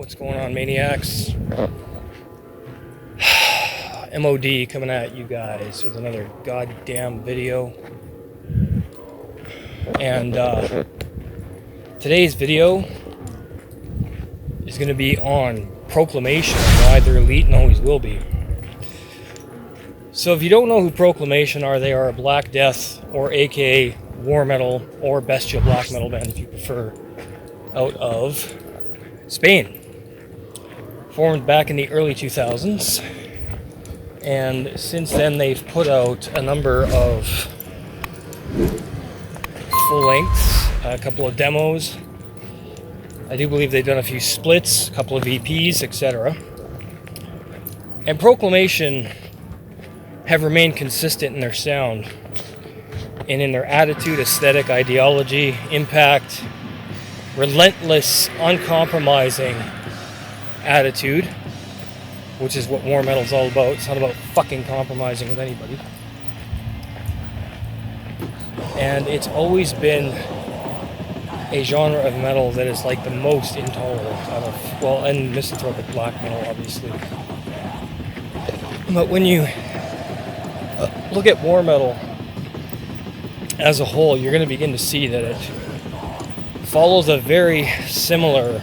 What's going on, maniacs? MOD coming at you guys with another goddamn video. And today's video is going to be on Proclamation, why they're elite and always will be. So if you don't know who Proclamation are, they are a Black Death, or aka war metal, or bestial black metal band if you prefer, out of Spain. Formed back in the early 2000s, and since then they've put out a number of full lengths, a couple of demos. I do believe they've done a few splits, a couple of EPs, etc. And Proclamation have remained consistent in their sound and in their attitude, aesthetic, ideology, impact, relentless, uncompromising attitude, which is what war metal is all about. It's not about fucking compromising with anybody. And it's always been a genre of metal that is like the most intolerant out of, well, and misanthropic black metal, obviously. But when you look at war metal as a whole, you're going to begin to see that it follows a very similar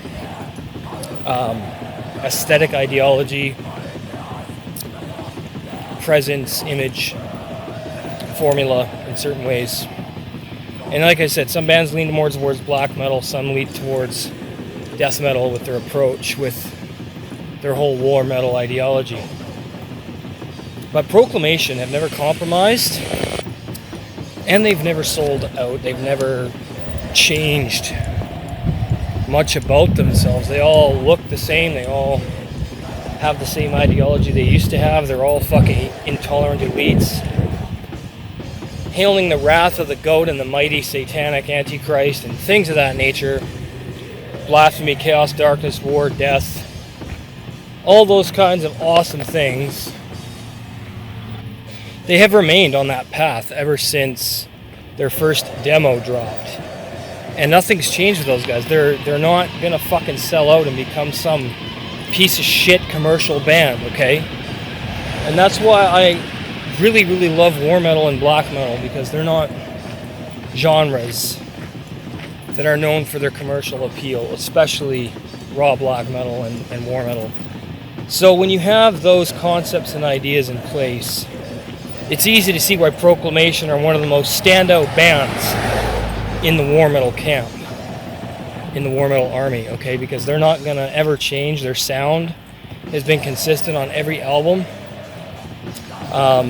aesthetic ideology, presence, image, formula in certain ways. And like I said, some bands lean more towards black metal, some lean towards death metal with their approach, with their whole war metal ideology. But Proclamation have never compromised, and they've never sold out. They've never changed much about themselves. They all look the same. They all have the same ideology they used to have. They're all fucking intolerant elites, hailing the wrath of the goat and the mighty satanic antichrist and things of that nature. Blasphemy, chaos, darkness, war, death, all those kinds of awesome things. They have remained on that path ever since their first demo dropped. And nothing's changed with those guys. They're not gonna fucking sell out and become some piece of shit commercial band, okay? And that's why I really, really love war metal and black metal, because they're not genres that are known for their commercial appeal, especially raw black metal and war metal. So when you have those concepts and ideas in place, it's easy to see why Proclamation are one of the most standout bands in the war metal camp, in the war metal army, okay? Because they're not gonna ever change. Their sound has been consistent on every album.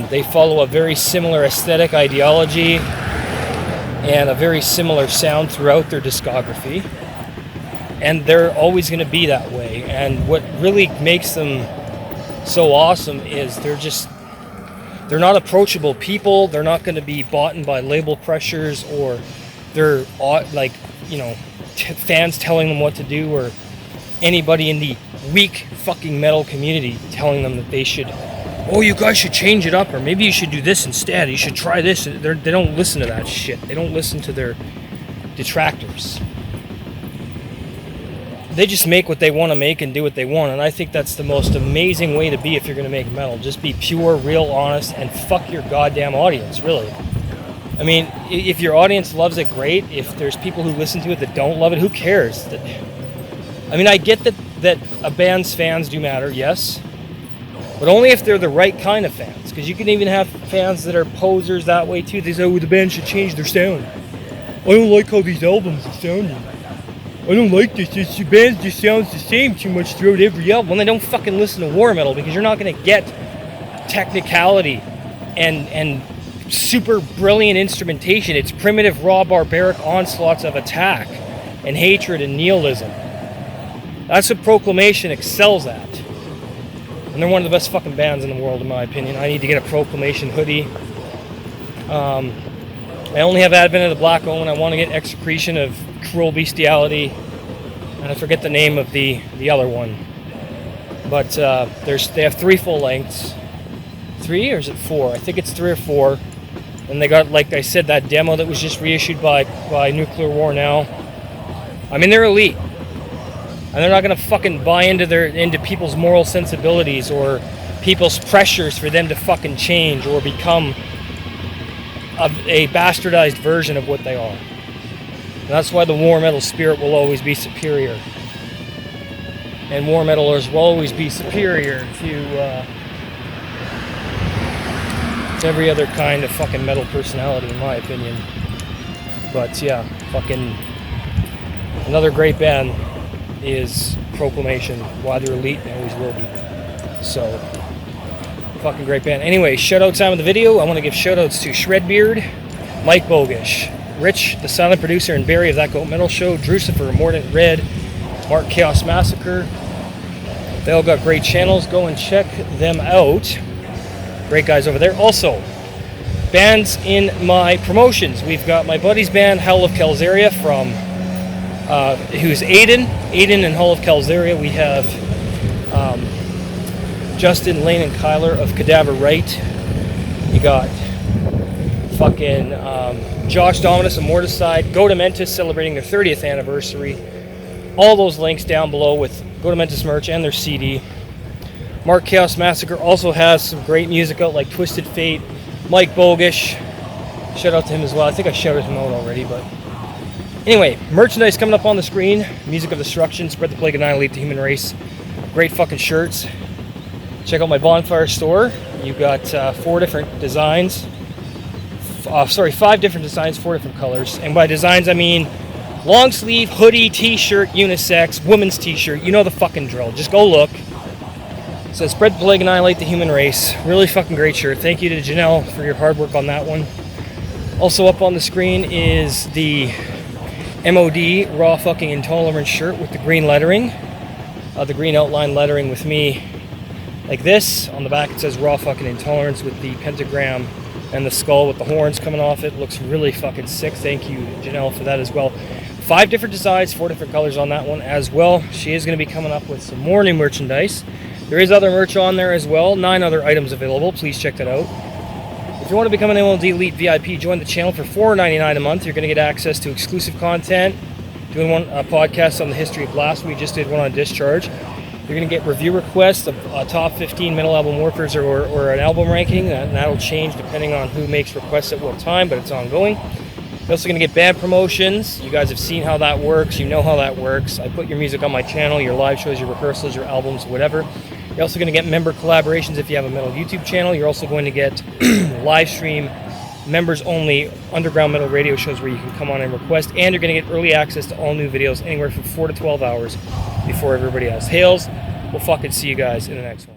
They follow a very similar aesthetic ideology and a very similar sound throughout their discography, and they're always gonna be that way. And what really makes them so awesome is they're not approachable people. They're not gonna be bought in by label pressures, or they're like, you know, fans telling them what to do, or anybody in the weak fucking metal community telling them that they should, oh, you guys should change it up, or maybe you should do this instead, you should try this. They don't listen to that shit. They don't listen to their detractors. They just make what they want to make and do what they want, and I think that's the most amazing way to be if you're going to make metal. Just be pure, real, honest, and fuck your goddamn audience, really. I mean, if your audience loves it, great. If there's people who listen to it that don't love it, who cares? I mean, I get that a band's fans do matter, yes, but only if they're the right kind of fans. Because you can even have fans that are posers that way too. They say, oh, the band should change their sound. I don't like how these albums are sounding. I don't like this. The band just sounds the same too much throughout every album. Well, they don't fucking listen to war metal, because you're not going to get technicality and super brilliant instrumentation. It's primitive, raw, barbaric onslaughts of attack and hatred and nihilism. That's what Proclamation excels at. And they're one of the best fucking bands in the world, in my opinion. I need to get a Proclamation hoodie. I only have Advent of the Black Omen. I want to get Execration of Cruel Bestiality. And I forget the name of the other one. But they have 3 full lengths. 3 or is it 4? I think it's 3 or 4. And they got, like I said, that demo that was just reissued by Nuclear War Now. I mean, they're elite. And they're not going to fucking buy into people's moral sensibilities or people's pressures for them to fucking change or become a bastardized version of what they are. And that's why the war metal spirit will always be superior. And war metalers will always be superior to every other kind of fucking metal personality, in my opinion. But yeah, fucking another great band is Proclamation. Why they're elite and always will be. So, fucking great band. Anyway, shout out time of the video. I want to give shout outs to Shredbeard, Mike Bogish, Rich, the silent producer, and Barry of That Goat Metal Show, Drucifer, Mordant Red, Mark Chaos Massacre. They all got great channels. Go and check them out. Great guys over there. Also, bands in my promotions. We've got my buddy's band, Hell of Calzaria, from who's Aiden and Hell of Calzaria. We have Justin, Lane, and Kyler of Cadaver Right. You got fucking Josh Dominus of Morticide, Go to Mentis celebrating their 30th anniversary. All those links down below with Go to Mentis merch and their CD. Mark Chaos Massacre also has some great music out like Twisted Fate, Mike Bogish. Shout out to him as well. I think I shouted him out already, but anyway, merchandise coming up on the screen. Music of Destruction, Spread the Plague, Annihilate the Human Race. Great fucking shirts. Check out my Bonfire store. You've got 4 different designs. 5 different designs, 4 different colors. And by designs, I mean long sleeve, hoodie, t-shirt, unisex, women's t-shirt. You know the fucking drill. Just go look. It says Spread the Plague, Annihilate the Human Race. Really fucking great shirt. Thank you to Janelle for your hard work on that one. Also up on the screen is the MOD Raw Fucking Intolerance shirt with the green lettering. The green outline lettering with me like this. On the back it says Raw Fucking Intolerance with the pentagram and the skull with the horns coming off it. Looks really fucking sick. Thank you, Janelle, for that as well. 5 different designs, 4 different colors on that one as well. She is going to be coming up with some more new merchandise. There is other merch on there as well. 9 other items available. Please check that out. If you want to become an MLD Elite VIP, join the channel for $4.99 a month. You're going to get access to exclusive content. Doing one podcast on the history of blasphemy. We just did one on Discharge. You're going to get review requests of top 15 metal album warfers or an album ranking, and that'll change depending on who makes requests at what time, but it's ongoing. You're also going to get band promotions. You guys have seen how that works. You know how that works. I put your music on my channel, your live shows, your rehearsals, your albums, whatever. You're also going to get member collaborations if you have a metal YouTube channel. You're also going to get live stream, members-only underground metal radio shows where you can come on and request, and you're going to get early access to all new videos anywhere from 4 to 12 hours before everybody else. Hails, we'll fucking see you guys in the next one.